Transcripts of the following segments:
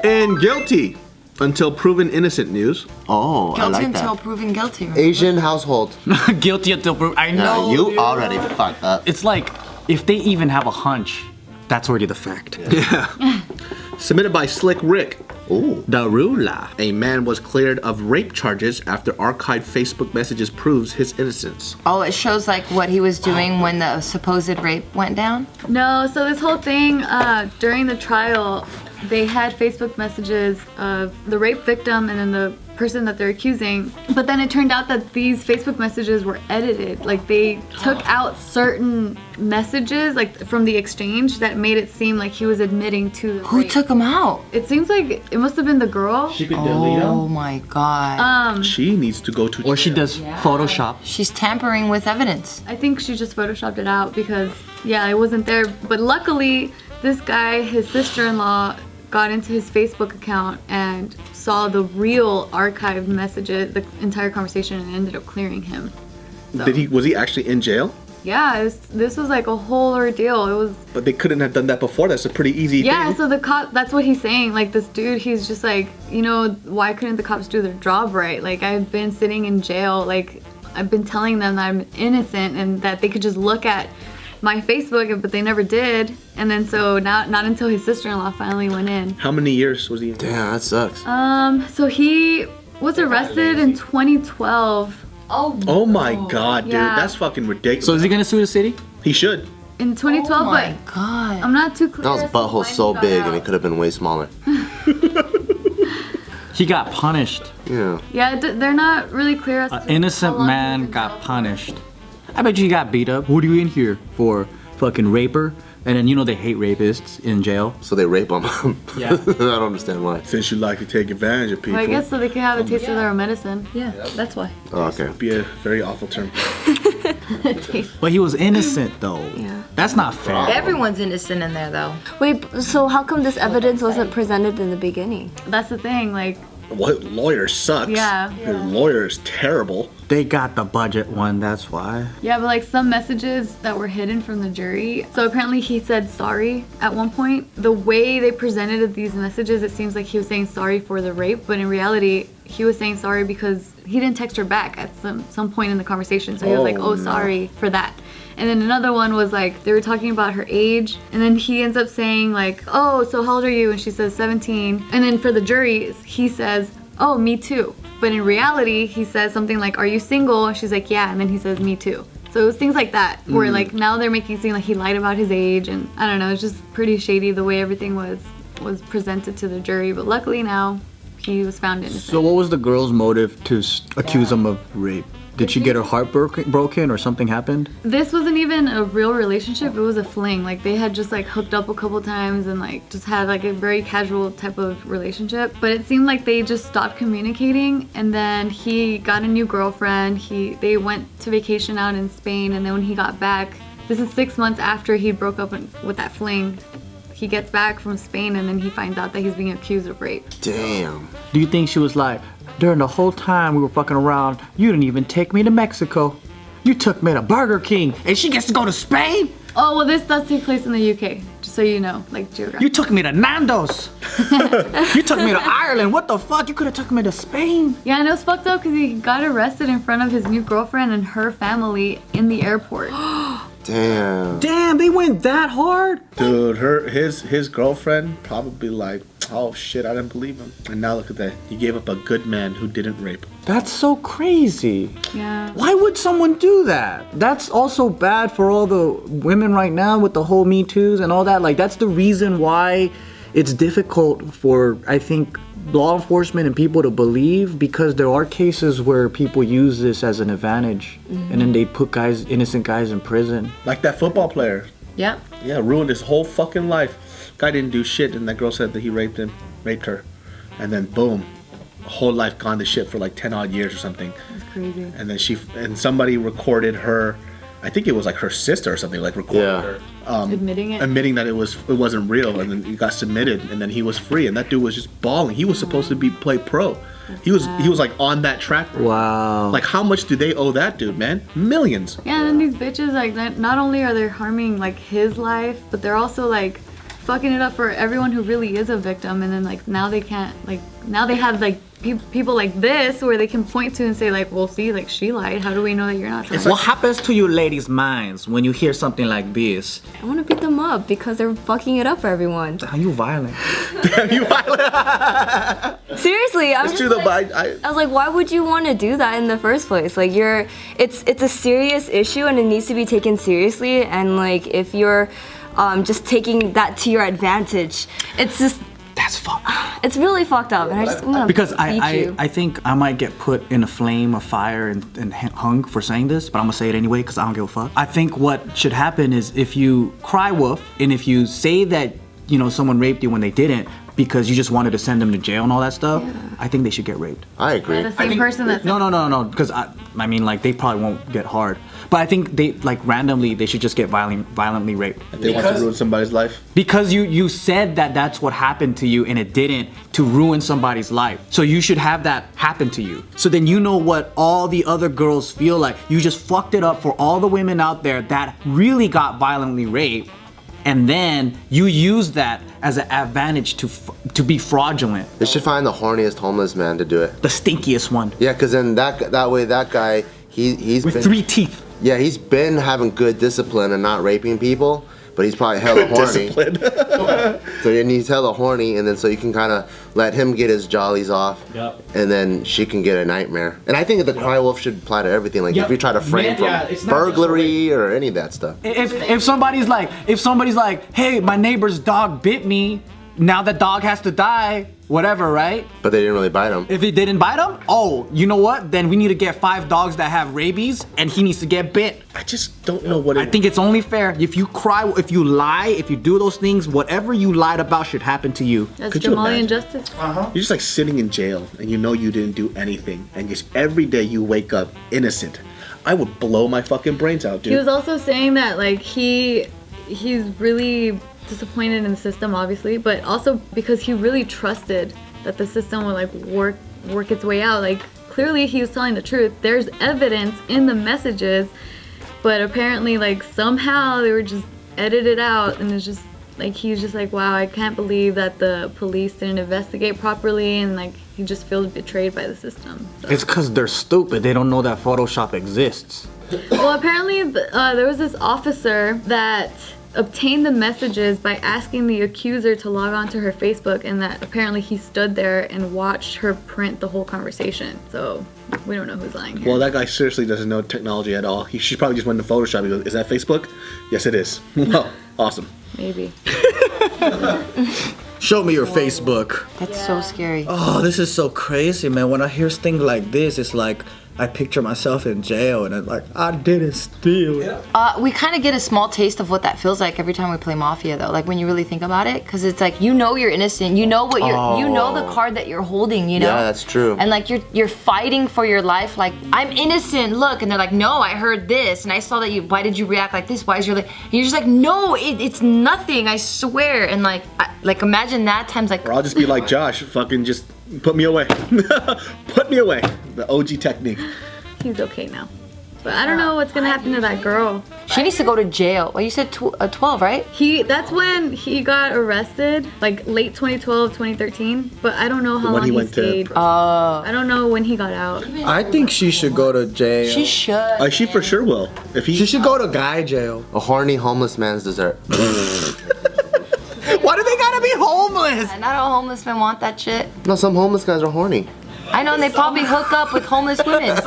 And guilty until proven innocent news. Oh, Guilty I like until that. proven guilty. Remember? Asian household. Guilty until proven. I know. You already fucked up. It's like if they even have a hunch, that's already the fact. Yeah. Submitted by Slick Rick. Ooh. The ruler. A man was cleared of rape charges after archived Facebook messages proves his innocence. Oh, it shows like what he was doing when the supposed rape went down? No, so this whole thing, during the trial, they had Facebook messages of the rape victim and then the person that they're accusing. But then it turned out that these Facebook messages were edited. Like they took out certain messages like from the exchange that made it seem like he was admitting to the Who rape. took him out? It seems like it must have been the girl. She could delete Oh my God. She needs to go to Or she does Photoshop. She's tampering with evidence. I think she just photoshopped it out because, yeah, it wasn't there. But luckily, this guy, his sister-in-law, got into his Facebook account and saw the real archived messages, the entire conversation, and ended up clearing him. So, Was he actually in jail? yeah, this was like a whole ordeal. It was, But they couldn't have done that before. That's a pretty easy yeah, thing. so the cop, that's what he's saying. Like this dude, he's just like, you know, why couldn't the cops do their job right? Like I've been sitting in jail, like I've been telling them that I'm innocent and that they could just look at my Facebook, but they never did. And then so not until his sister-in-law finally went in. How many years was he in? Damn, that sucks. So he was arrested in 2012. Oh my God, dude. Yeah. That's fucking ridiculous. So is he gonna sue the city? He should. In 2012, Oh my but God. I'm not too clear. That was as to butthole when so he got big out. and it could have been way smaller. He got punished. Yeah. Yeah, they're not really clear as to An innocent how long he was man in got jail. punished. I bet you he got beat up. What are you in here for? Fucking raper? And then you know they hate rapists in jail. So they rape them. Yeah. I don't understand why. Since you like to take advantage of people. Well, I guess so they can have a taste of their own medicine. Yeah, that's why. Oh, okay. Be a very awful term. But he was innocent though. Yeah. That's not fair. Everyone's innocent in there though. Wait, so how come this evidence wasn't presented in the beginning? That's the thing, like, What lawyer sucks? Yeah. Your lawyer is terrible. They got the budget one, that's why. yeah, but like some messages that were hidden from the jury. So apparently he said sorry at one point. The way they presented these messages, it seems like he was saying sorry for the rape, but in reality, he was saying sorry because he didn't text her back at some point in the conversation. So he was like, oh, sorry for that. And then another one was like, they were talking about her age. And then he ends up saying like, oh, so how old are you? And she says 17. And then for the jury, he says, oh, me too. But in reality, he says something like, are you single? And she's like, yeah. And then he says, me too. So it was things like that where like now they're making it seem like he lied about his age. And I don't know, it's just pretty shady the way everything was presented to the jury. But luckily now he was found innocent. So what was the girl's motive to accuse him of rape? Did she get her heart broken or something happened? This wasn't even a real relationship, it was a fling. Like they had just like hooked up a couple times and like just had like a very casual type of relationship. But it seemed like they just stopped communicating and then he got a new girlfriend. They went to vacation out in Spain and then when he got back, this is 6 months after he broke up with that fling. He gets back from Spain and then he finds out that he's being accused of rape. Damn. Do you think she was like, during the whole time we were fucking around, you didn't even take me to Mexico. You took me to Burger King and she gets to go to Spain? Oh, well this does take place in the UK, just so you know, like geography. You took me to Nando's. You took me to Ireland. What the fuck? You could have took me to Spain. Yeah, and it was fucked up because he got arrested in front of his new girlfriend and her family in the airport. Damn. Damn, they went that hard? Dude, his girlfriend probably like, oh shit, I didn't believe him. And now look at that. He gave up a good man who didn't rape. That's so crazy. Yeah. Why would someone do that? That's also bad for all the women right now with the whole Me Too's and all that. Like, that's the reason why it's difficult for, I think, law enforcement and people to believe, because there are cases where people use this as an advantage and then they put innocent guys in prison. Like that football player. Yeah. Yeah, ruined his whole fucking life. Guy didn't do shit and that girl said that he raped her. And then boom, whole life gone to shit for like 10 odd years or something. That's crazy. And then somebody recorded her, I think it was like her sister or something, like recorded her Admitting it. admitting that it wasn't real, and then it got submitted, and then he was free, and that dude was just bawling. He was supposed to play pro. He was like on that track. Wow. Like how much do they owe that dude, man? Millions. Yeah, and then these bitches, like, not only are they harming, like, his life, but they're also, like, fucking it up for everyone who really is a victim, and then like now they can't, like now they have like people like this where they can point to and say like, well, see, like she lied. How do we know that you're not trying? What happens to you ladies' minds when you hear something like this? I want to beat them up because they're fucking it up for everyone. Are you violent? You violent. Seriously, It's true though, but I was like, why would you want to do that in the first place? Like, it's a serious issue and it needs to be taken seriously. And like, if you're just taking that to your advantage, it's just. That's fucked. It's really fucked up, and I just want to Because beat you. I think I might get put in a flame of fire and hung for saying this, but I'm gonna say it anyway because I don't give a fuck. I think what should happen is if you cry wolf and if you say that someone raped you when they didn't because you just wanted to send them to jail and all that stuff, I think they should get raped. I agree. The same person that's No, because I mean like they probably won't get hard, but I think they like randomly they should just get violently raped. if they want to ruin somebody's life. Because you said that that's what happened to you and it didn't to ruin somebody's life. So you should have that happen to you. So then you know what all the other girls feel like. You just fucked it up for all the women out there that really got violently raped. And then you use that as an advantage to be fraudulent. They should find the horniest homeless man to do it. The stinkiest one. Yeah, because then that way that guy, he's With been, 3 teeth. Yeah, he's been having good discipline and not raping people, but he's probably hella horny. Discipline. So then he's hella horny, and then so you can kind of let him get his jollies off, and then she can get a nightmare. And I think that the cry wolf should apply to everything. Like if you try to frame it's from not burglary or any of that stuff. If somebody's like, hey, my neighbor's dog bit me, now that dog has to die, whatever, right? But they didn't really bite him. If he didn't bite him, oh, you know what? Then we need to get 5 dogs that have rabies, and he needs to get bit. I just don't know what I think it's only fair. If you cry, if you lie, if you do those things, whatever you lied about should happen to you. That's Could you Jamali imagine? injustice. You're just like sitting in jail and you know you didn't do anything, and just every day you wake up innocent. I would blow my fucking brains out, dude. He was also saying that like he's really disappointed in the system, obviously, but also because he really trusted that the system would like work its way out. Like clearly he was telling the truth. There's evidence in the messages, but apparently like somehow they were just edited out, and it's just like he was just like, wow, I can't believe that the police didn't investigate properly, and like he just feels betrayed by the system. So. It's because they're stupid. They don't know that Photoshop exists. Well, apparently there was this officer that obtained the messages by asking the accuser to log on to her Facebook, and that apparently he stood there and watched her print the whole conversation. So we don't know who's lying here. Well, that guy seriously doesn't know technology at all. She probably just went to Photoshop. He goes, "Is that Facebook?" "Yes, it is." "Well, awesome." Maybe. Show me your Facebook. That's so scary. Oh, this is so crazy, man. When I hear things like this, it's like I picture myself in jail and I'm like, I didn't steal. We kind of get a small taste of what that feels like every time we play Mafia, though. Like when you really think about it, because it's like you're innocent. You know what you know the card that you're holding. You know. Yeah, that's true. And like you're fighting for your life. Like I'm innocent. Look, and they're like, no, I heard this, and I saw that you. Why did you react like this? Why is your like? And you're just like, no, it's nothing. I swear. And like imagine that times like. Or I'll just be like Josh, fucking just put me away. Put me away. The OG technique. He's okay now. But I don't know what's gonna happen to that girl. She needs to go to jail. Well, you said 12, right? That's when he got arrested, like late 2012, 2013. But I don't know how When long he he went to stayed. I don't know when he got out. I think she should go to jail. She should. She for sure will. If he She should go to guy jail. A horny homeless man's dessert. Why do they gotta be homeless? Not all homeless men want that shit. No, some homeless guys are horny. I know, and they probably hook up with homeless women.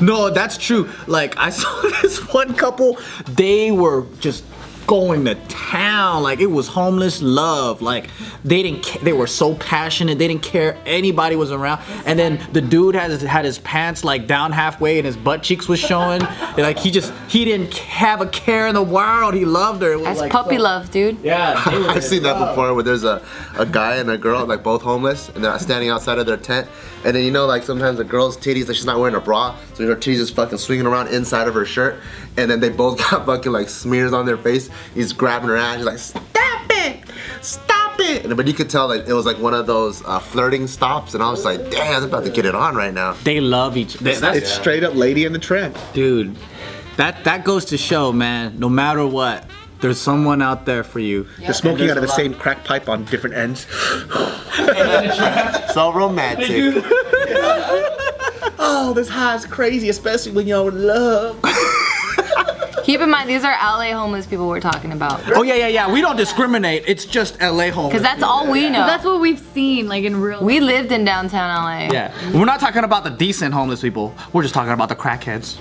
No, that's true. Like I saw this one couple, they were just going to town. Like it was homeless love. Like they were so passionate. They didn't care anybody was around. And then the dude had his pants like down halfway and his butt cheeks was showing. And, like he didn't have a care in the world. He loved her. It was That's like, puppy love, dude. Yeah. I've seen that before where there's a guy and a girl, like both homeless, and they're standing outside of their tent. And then like sometimes the girl's titties, like she's not wearing a bra, so her titties just fucking swinging around inside of her shirt. And then they both got fucking like smears on their face. He's grabbing her ass, he's like, stop it! Stop it! But you could tell like it was like one of those flirting stops, and I was like, damn, they're about to get it on right now. They love each other. It's straight up Lady and the Tramp. Dude, that goes to show, man, no matter what, There's someone out there for you. They're smoking out of the same crack pipe on different ends. So romantic. Oh, this high is crazy, especially when you're in love. Keep in mind, these are LA homeless people we're talking about. Oh yeah. We don't discriminate. It's just LA homeless. Because that's all we know. That's what we've seen, like in real. We lived in downtown LA. Yeah. We're not talking about the decent homeless people. We're just talking about the crackheads.